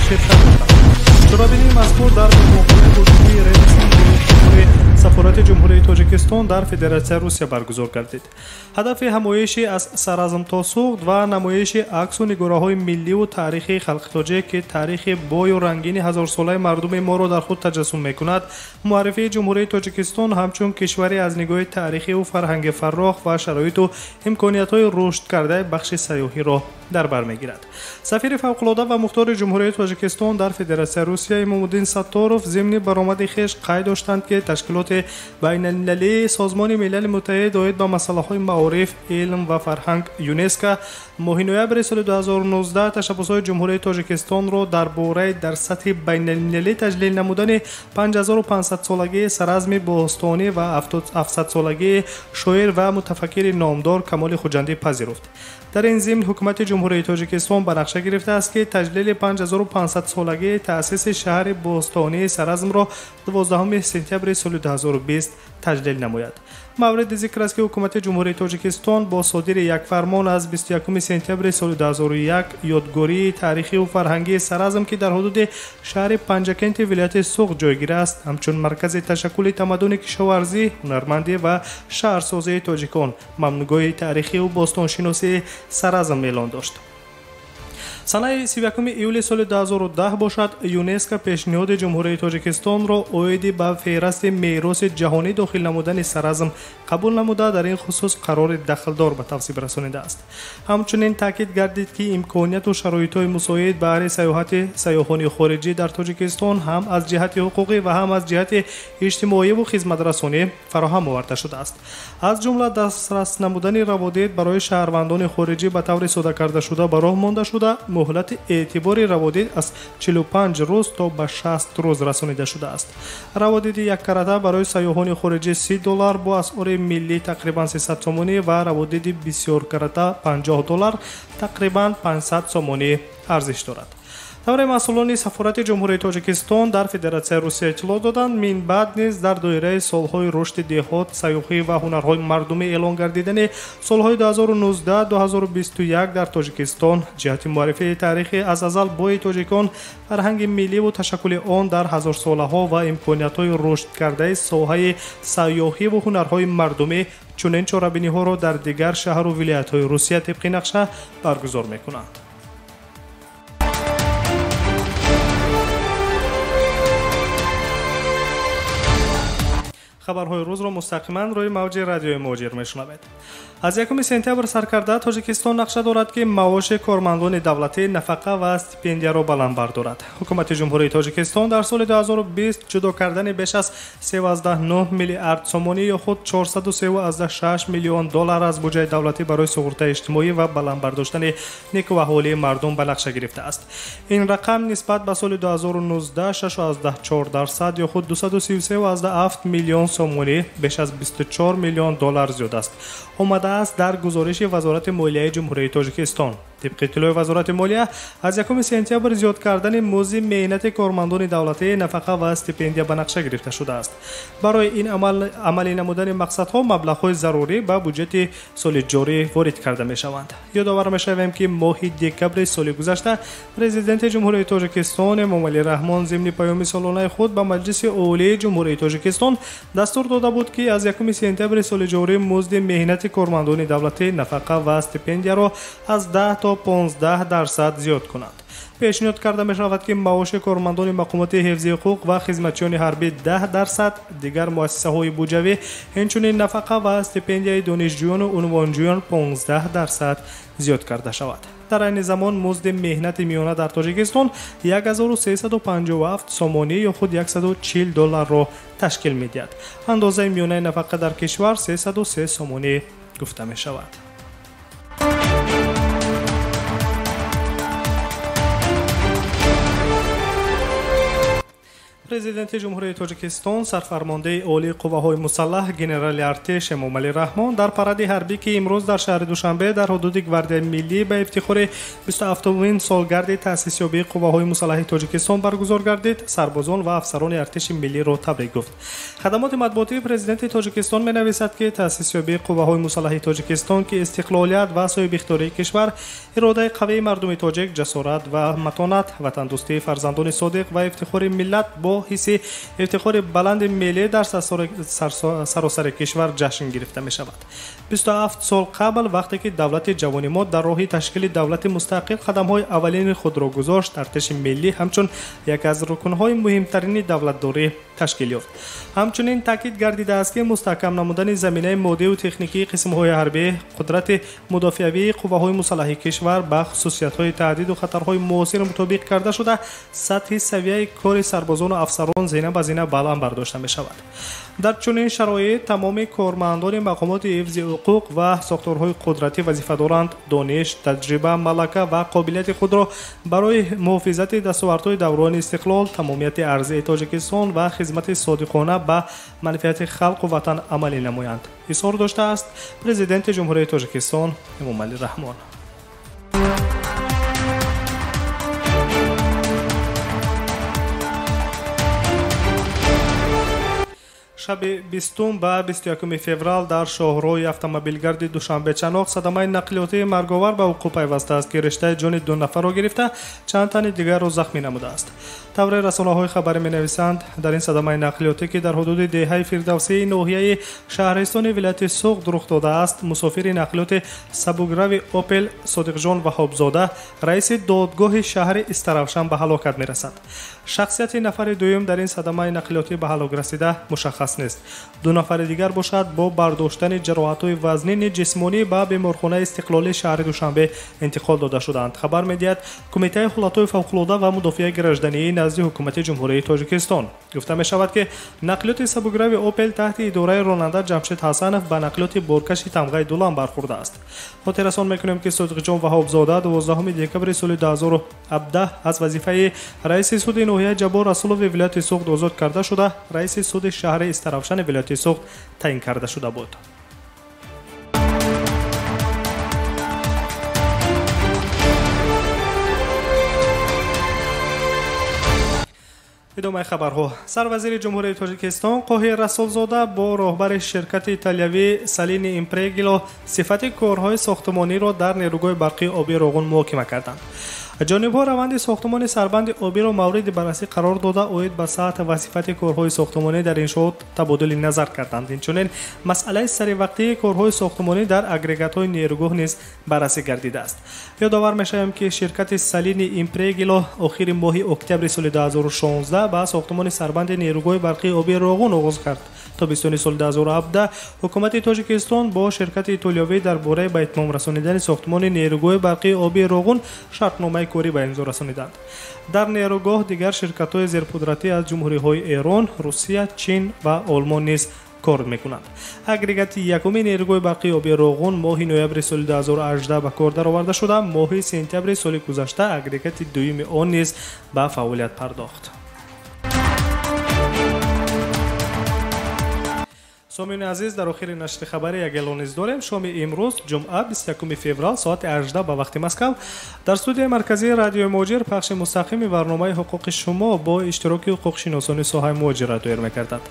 ширкат доштанд. شورابینی مذکور در مقابل حضوری رئیس سفارت جمهوری تاجیکستان در فدراسیون روسیه برگزار گردید. هدف همایشی از سرازم تا سوخت و نمایش عکس و نگاره‌های ملی و تاریخی خلق تاجیک که تاریخ بای و رنگین هزار ساله مردم ما را در خود تجسم می‌کند، معرفی جمهوری تاجیکستان همچون کشوری از نگاه تاریخی و فرهنگ فراخ و شرایط و امکانیت‌های رشد کرده بخش سیاحی را در بر می‌گیرد. سفیر فوق‌العاده و مختار جمهوری تاجیکستان در فدراسیون روسیه امام‌الدین ستاروف ضمن برآمد خویش قید داشتند که تشکیلات بین‌المللی سازمان ملل متحد عاید به مسائل معارف، علم و فرهنگ یونسکو ماه نوامبر سال 2019 تشبس‌های جمهوری تاجیکستان را درباره در سطح بین‌المللی تجلیل نمودن 5500 سالگی سرازم باستانی و 700 سالگی شاعر و متفکر نامدار کمال خوجندی پذیرفت. در این ضمن حکومت جمهوری تاجیکستان به نقشه گرفته است که تجلیل 5500 سالگی تأسیس شهر باستانی سرازم را 12 سپتامبر سال 2020 تجلیل نماید. مورد ذکر است که حکومت جمهوری تاجیکستان با صادر یک فرمان از 21 سپتامبر سال 2001 یادگاری تاریخی و فرهنگی سرازم که در حدود شهر پنجکنت ولایت سوق جایگیر است همچون مرکز تشکل تمدن کشاورزی، هنرمندی و شهرسازی تاجیکان ممنوعگاه تاریخی و باستانشناسی سرازم اعلان داشت. سال 31 ایول سال 2010 باشد یونسکو پیشنهاد جمهوری تاجیکستان را عاید به فهرست میراث جهانی داخل نمودن سرازم قبول نموده در این خصوص قرار دخلدار به تصویب رسانیده است. همچنین تاکید گردید که امکانیت و شرایط‌های مساعد برای سیاحان خارجی در تاجیکستان هم از جهت حقوقی و هم از جهت اجتماعی و خدمت رسانی فراهم آورده شده است. از جمله دسترس نمودن روادید برای شهروندان خارجی به طور ساده کرده شده به راه مانده شده، مهلت اعتبار روادید از 45 روز تا به 60 روز رسانیده شده است. روادید یک کرته برای سیاحان خارجی $30 با اسعار ملی تقریبا 300 سومانی و روادید بسیار کرته $50 تقریبا 500 سومانی ارزش دارد. طور مسئولان سفارت جمهوری تاجیکستان در فدراسیون روسیه اطلاع دادند من بعد نیز در دایره سالهای رشد دهات، سیاحی و هنرهای مردمی اعلان گردیدن سالهای 2019-2021 در تاجیکستان جهت معرفی تاریخی از ازل بای تاجیکان، فرهنگ ملی و تشکل آن در هزار ساله ها و امکانیت‌های رشد کرده ساحه سیاحی و هنرهای مردمی چنین چاره‌بینی ها را در دیگر شهر و ولایت‌های روسیه طبق نقشه برگزار می‌کنند. خبرهای روز را مستقیما روی موج رادیوی مهاجر میشنوید. از 1 سپتامبر سرکرده تاجیکستان نقشه دارد که معاش کارمندان دولتی نفقه و استیپندیا را بلند بردارد. حکومت جمهوری تاجیکستان در سال 2020 جدا کردن بیش از 13.9 میلیارد سومانی یا خود $413.6 میلیون از بودجه دولتی برای سقوط اجتماعی و بلند برداشتن نیک و احوالی مردم به نقشه گرفته است. این رقم نسبت به سال 2019 6.4% یا خود $233.7 میلیون سومانی بیش از $24 میلیون زیاد است. آمده است در گزارش وزارت مالیه جمهوری تاجیکستان. طبق اطلاع وزارت مالیه از 1 سپتامبر زیاد کردن مزد مهنت کارمندان دولتی نفقه و استیپندیا به نقشه گرفته شده است. برای این عملی نمودن مقصدها مبلغ‌های ضروری به بودجه سال جاری وارد کرده می‌شوند. یادآور می‌شویم که ماه دکبر سال گذشته پرزیدنت جمهوری تاجیکستان امامعلی رحمان ضمن پیام سالانه خود به مجلس عالی جمهوری تاجیکستان دستور داده بود که از 1 سپتامبر سال جاری مزد مهنت کارمندان دولتی نفقه و استیپندیا را از 10 تا 15% زیاد کنند. پیشنهاد کرده می شود که معاش کارمندان مقامات حفظی حقوق و خدمتیان حربی 10%، دیگر مؤسسه های بودجوی همچنین نفقه و استیپندیای دانشجویان و عنوانجویان 15% زیاد کرده شود. در این زمان مزد مهنت میانه در تاجیکستان 1357 سومانی یا خود $140 را تشکیل می دهد. اندازه میانه نفقه در کشور 303 سومانی گفته می شود. президенти ҷумҳурияи тоҷикистон сарфармондаи олии қувваҳои мусаллаҳ генерали артеш эмомалӣ раҳмон дар паради ҳарбӣ ки имрӯз дар шаҳри душанбе дар ҳудуди гвардияи миллӣ ба ифтихори 27-умин солгарди таъсисёбии қувваҳои мусаллаҳи тоҷикистон баргузор гардид, сарбозон ва афсарони артиши миллиро табрик гуфт. хадамоти матбуотии президенти тоҷикистон менависад ки таъсисёбии қувваҳои мусаллаҳи тоҷикистон ки истиқлолият ва соҳибихтиёрии кишвар, иродаи қавии мардуми тоҷик, ҷасорат ва матонат, ватандӯстии фарзандони содиқ ва ифтихори миллат бо ҳисси ифтихори баланди миллӣ дар саросари кишвар ҷашн гирифта мешавад. 27 сол қабл вақте ки давлати ҷавони мо дар роҳи ташкили давлати мустақил қадамҳои аввалини худро гузошт, артиши миллӣ ҳамчун яке аз рукунҳои муҳимтарини давлатдорӣ ташкил ёфт. ҳамчунин таъкид гардидааст ки мустаҳкам намудани заминаи моддию техникии қисмҳои ҳарбӣ, қудрати мудофиавии қувваҳои мусаллаҳи кишвар ба хусусиятҳои таҳдиду хатарҳои муосир мутобиқ карда шуда, сатҳи савияи кори сарбозону афсарон зина ба зина баланд бардошта мешавад. дар чунин шароит тамоми кормандони мақомоти ҳифзи ҳуқуқ ва сохторҳои қудратӣ вазифадоранд дониш, таҷриба, малака ва қобилияти худро барои муҳофизати дастовардҳои даврони истиқлол, тамомияти арзии тоҷикистон ва хизмати содиқона ба манфиати халқу ватан амалӣ намоянд, изҳор доштааст президенти ҷумҳурияи тоҷикистон эмомалӣ раҳмон. шаби 20 ба 21 феврал дар шоҳроҳи автомобилгарди душанбечаноқ садамаи нақлиётии марговар ба вуқӯъ пайваста аст ки риштаи ҷони ду нафарро гирифта чанд тани дигарро захмӣ намудааст. тавре расонаҳои хабарӣ менависанд, дар ин садамаи нақлиётӣ ки дар ҳудуди деҳаи фирдавсии ноҳияи шаҳристони вилояти Суғд рух додааст, мусофири нақлиёти сабукрави Opel Содиқҷон Ваҳобзода, раиси додгоҳи шаҳри Истаравшан ба ҳалокат мерасад. шахсияти нафари дуюм дар ин садамаи нақлиётӣ ба ҳалок расида мушаххас нест. ду нафари дигар бошад бо бардоштани ҷароҳатҳои вазнини ҷисмонӣ ба беморхонаи истиқлолии шаҳри Душанбе интиқол дода шуданд. хабар медиҳад Кумитаи ҳолатҳои фавқулода ва мудофиаи граждании назди ҳукумати ҷумҳурияи тоҷикистон. гуфта мешавад ки нақлиёти сабукрави Opel таҳти идораи ронанда Ҷамшид Ҳасанов ба нақлиёти боркаши тамғаи Дулан бархӯрдааст. хотиррасон мекунем ки Содиқҷон Ваҳобзода 12 декабри соли 2017 аз вазифаи раиси суди ноҳияи Ҷабор Расулови вилояти Суғд озод карда шуда, раиси суди шаҳри Истаравшани вилояти Суғд таъин карда шуда буд. идомаи хабарҳо. сарвазири ҷумҳурияи тоҷикистон Қоҳир Расулзода бо роҳбари ширкати италиявӣ Салини Импрегило сифати корҳои сохтмониро дар нерӯгоҳи барқии оби Роғун муҳокима карданд. ҷонибҳо раванди сохтмони сарбанди обиро мавриди баррасӣ қарор дода, оид ба сатҳ ва сифати корҳои сохтмонӣ дар иншоот табодули назар карданд. инчунин масъалаи саривақтии корҳои сохтмонӣ дар агрегатҳои нерӯгоҳ низ баррасӣ гардидааст. ёдовар мешавем ки ширкати Салини Импрегило охири моҳи октябри соли 2016 ба сохтмони сарбанди нерӯгоҳи барқии оби Роғун оғоз кард. тобистони соли 2017 ҳукумати тоҷикистон бо ширкати итолиёвӣ дар бораи ба итмом расонидани сохтмони нерӯгоҳи барқии оби Роғун шартномаи корӣ ба имзо расониданд. дар нерӯгоҳ дигар ширкатҳои зерқудратӣ аз ҷумҳуриҳои Эрон, Русия, Чин ва Олмон низ кор мекунанд. агрегати якуми нерӯгоҳи барқии оби Роғун моҳи ноябри соли 2018 ба кор дароварда шуда, моҳи сентябри соли гузашта агрегати дуюми он низ ба фаъолият пардохт. сомиёни азиз, дар охири нашри хабари як эълон низ дорем. шоми имрӯз ҷумъа 21 феврал соати 18 ба вақти Москав дар студияи марказии радиои Муҳоҷир пахши мустақими барномаи ҳуқуқи шумо бо иштироки ҳуқуқшиносони соҳаи муҳоҷират доир мекардад.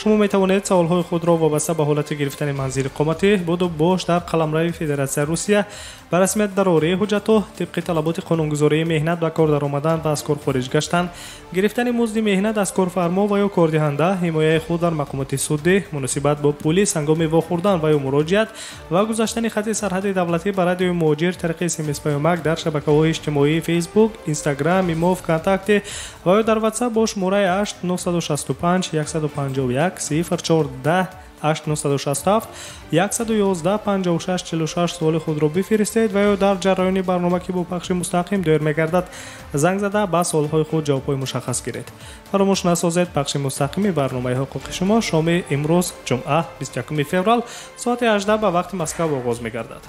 шумо метавонед саволҳои худро вобаста ба ҳолати гирифтани манзили иқоматӣ буду бош дар қаламрави Федератсияи Русия ба расмият дарории ҳуҷҷатҳо, тибқи талаботи қонунгузории меҳнат ва кор даромадан ва аз кор хориҷ гаштан, гирифтани музди меҳнат аз корфармо ва ё кордиҳанда, ҳимояи худ дар мақомоти суддӣ, муносибат бо пулис ҳангоми вохӯрдан ва ё муроҷиат ва гузаштани хати сарҳади давлатӣ ба радиои Муҳоҷир тариқи смс-паёмак дар шабакаҳои иҷтимоӣ Facebook, Instagram, Имо, ВКонтакте ва ё дар WhatsApp бо шумораи 8965 151 0410 8967 111 56 46 суоли худро бифиристед ва ё дар ҷараёни барнома ки бо пахши мустақим доир мегардад занг зада ба суолҳои худ ҷавобҳои мушаххас гиред. фаромӯш насозед, пахши мустақими барномаи ҳуқуқи шумо шоми имрӯз ҷумъа 21 феврал соати 18 ба вақти Москав оғоз мегардад.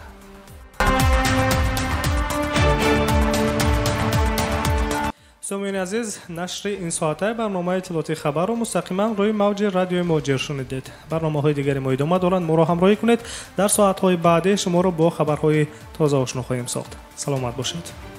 سامعین عزیز، نشر این ساعته برنامه اطلاعاتی خبر رو مستقیما روی موج رادیو مهاجر شنیدید. برنامه‌های دیگری ما ادامه دارند. ما رو همراهی کنید. در ساعت‌های بعدی شما رو با خبرهای تازه آشنا خواهیم ساخت. سلامت باشید.